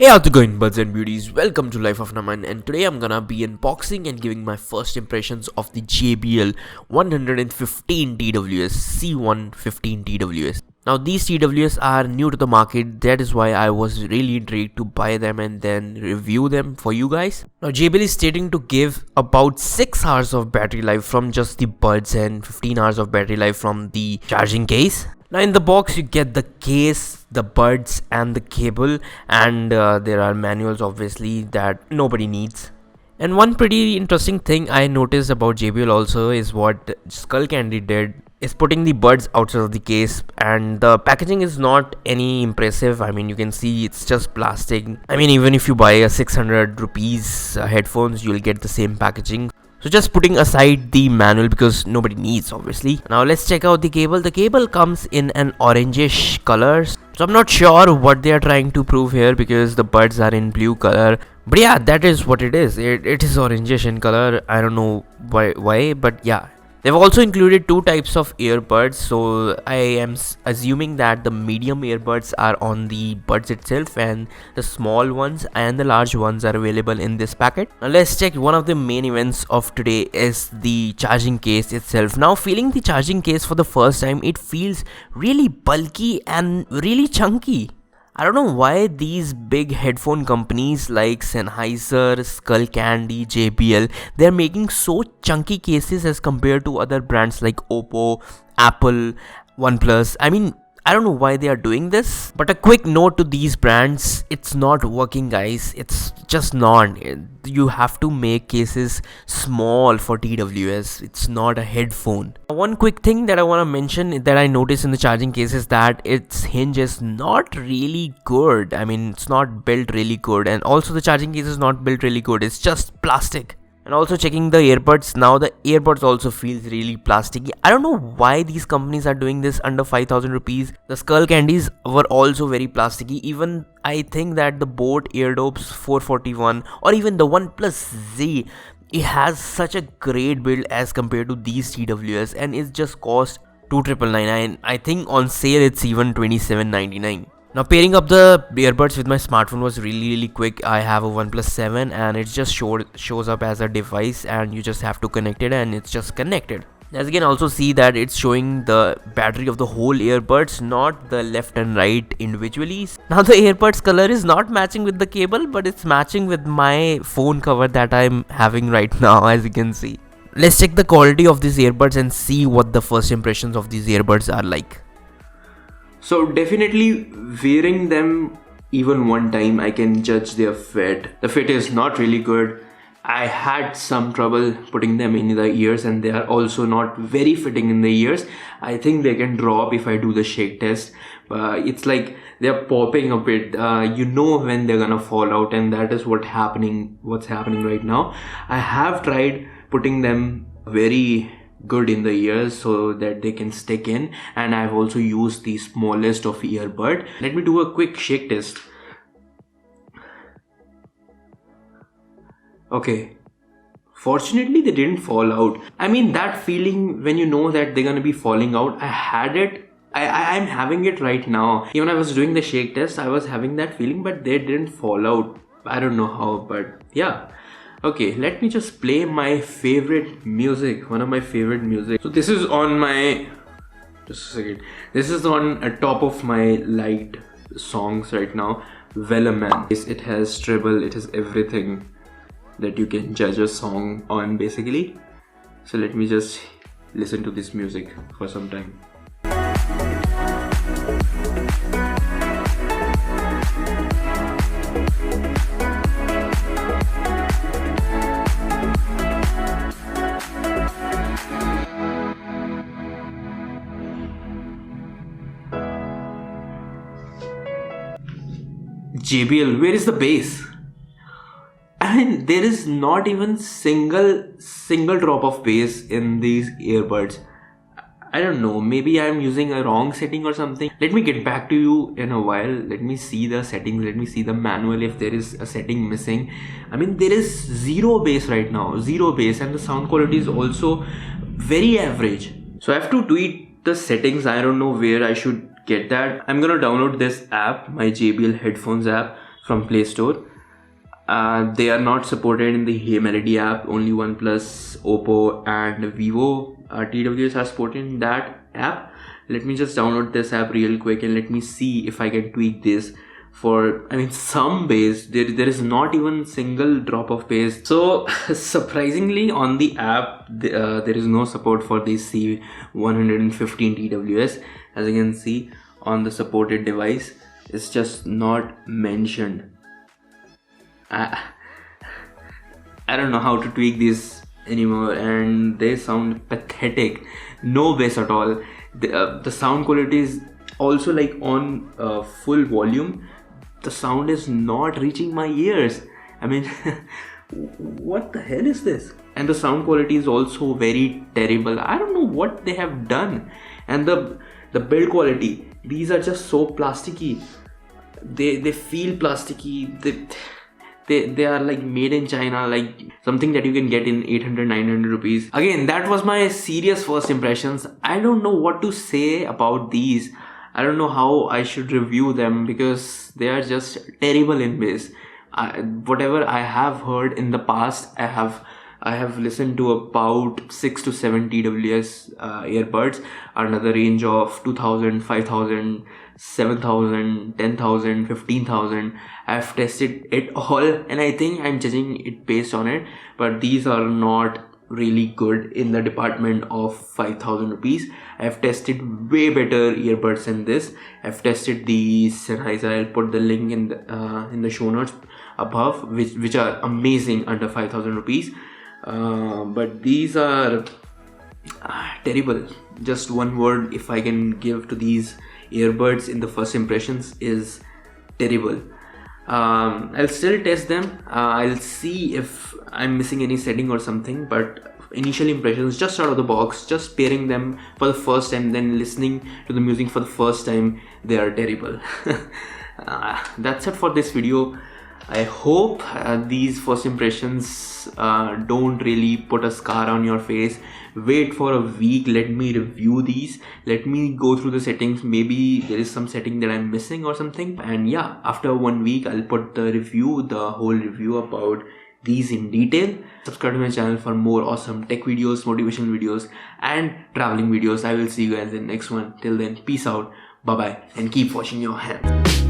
Hey, how's it going, buds and beauties? Welcome to Life of Naman, and today I'm gonna be unboxing and giving my first impressions of the JBL 115TWS C115TWS. Now, these TWS are new to the market, that is why I was really intrigued to buy them and then review them for you guys. Now, JBL is stating to give about 6 hours of battery life from just the buds and 15 hours of battery life from the charging case. Now in the box you get the case, the buds and the cable, and there are manuals obviously that nobody needs. And one pretty interesting thing I noticed about JBL also is what Skullcandy did is putting the buds outside of the case, and the packaging is not any impressive. I mean, you can see it's just plastic. I mean, even if you buy a 600 rupees headphones, you'll get the same packaging. So just putting aside the manual because nobody needs obviously. Now let's check out the cable. The cable comes in an orangish color. So I'm not sure what they are trying to prove here because the buds are in blue color. But yeah, that is what it is. It is orangish in color. I don't know why, but yeah. They've also included two types of earbuds, so I am assuming that the medium earbuds are on the buds itself and the small ones and the large ones are available in this packet. Now let's check. One of the main events of today is the charging case itself. Now feeling the charging case for the first time, it feels really bulky and really chunky. I don't know why these big headphone companies like Sennheiser, Skullcandy, JBL, they're making so chunky cases as compared to other brands like Oppo, Apple, OnePlus. I mean, I don't know why they are doing this, but a quick note to these brands, it's not working, guys. It's just not. You have to make cases small for TWS. It's not a headphone. One quick thing that I want to mention that I noticed in the charging case is that its hinge is not really good. I mean, it's not built really good, and also the charging case is not built really good. It's just plastic. And also checking the earbuds, now the earbuds also feels really plasticky. I don't know why these companies are doing this under 5,000 rupees. The Skullcandies were also very plasticky. Even I think that the Boat Eardopes 441 or even the OnePlus Z, it has such a great build as compared to these TWS, and it just cost 2,999. I think on sale it's even 27.99. Now pairing up the earbuds with my smartphone was really quick. I have a OnePlus 7 and it just shows up as a device and you just have to connect it and it's just connected. As you can also see that it's showing the battery of the whole earbuds, not the left and right individually. Now the earbuds color is not matching with the cable, but it's matching with my phone cover that I'm having right now, as you can see. Let's check the quality of these earbuds and see what the first impressions of these earbuds are like. So definitely wearing them even one time, I can judge their fit. The fit is not really good. I had some trouble putting them in the ears and they are also not very fitting in the ears. I think they can drop if I do the shake test. It's like they're popping a bit. You know when they're gonna fall out, and that is what's happening right now. I have tried putting them very good in the ears so that they can stick in, and I've also used the smallest of earbud. Let me do a quick shake test. Okay, fortunately they didn't fall out. I mean, that feeling when you know that they're gonna be falling out, I had it. I'm having it right now. Even I was doing the shake test, I was having that feeling, but they didn't fall out. I don't know how, but yeah. Okay, let me just play my favorite music, one of my favorite music. So this is on my, just a second. This is on top of my liked songs right now. Velleman. It has treble, it has everything that you can judge a song on basically. So let me just listen to this music for some time. JBL, where is the bass? I mean, there is not even single drop of bass in these earbuds. I don't know, maybe I'm using a wrong setting or something. Let me get back to you in a while. Let me see the settings, let me see the manual if there is a setting missing. I mean, there is zero bass right now, zero bass, and the sound quality is also very average. So I have to tweak the settings. I don't know where I should get that. I'm gonna download this app, my JBL headphones app. from Play Store. They are not supported in the Hey Melody app. Only OnePlus, Oppo and Vivo TWS are supported in that app. Let me just download this app real quick and let me see if I can tweak this for, I mean, some bass. There is not even single drop of bass. So surprisingly on the app there is no support for the C115TWS. As you can see on the supported device, it's just not mentioned. I don't know how to tweak this anymore, and they sound pathetic. No bass at all. The sound quality is also like on full volume. The sound is not reaching my ears. I mean, what the hell is this? And the sound quality is also very terrible. I don't know what they have done. And the build quality, these are just so plasticky. They feel plasticky. They are like made in China, like something that you can get in 800-900 rupees. Again, that was my serious first impressions. I don't know what to say about these. I don't know how I should review them because they are just terrible in bass. Whatever I have heard in the past, I have listened to about 6 to 7 TWS earbuds, another range of 2000, 5000, 7000, 10,000, 15,000. I've tested it all and I think I'm judging it based on it, but these are not really good in the department of 5,000 rupees. I've tested way better earbuds than this. I've tested the Sennheiser. I'll put the link in the show notes above, which are amazing under 5,000 rupees. But these are terrible. Just one word if I can give to these earbuds in the first impressions is terrible. I'll still test them. I'll see if I'm missing any setting or something, but initial impressions just out of the box, just pairing them for the first time, then listening to the music for the first time, they are terrible. That's it for this video. I hope these first impressions don't really put a scar on your face. Wait for a week, let me review these, let me go through the settings. Maybe there is some setting that I'm missing or something, and yeah, after 1 week I'll put the whole review about these in detail. Subscribe to my channel for more awesome tech videos, motivational videos and traveling videos. I will see you guys in the next one. Till then, peace out, bye bye, and keep washing your hands.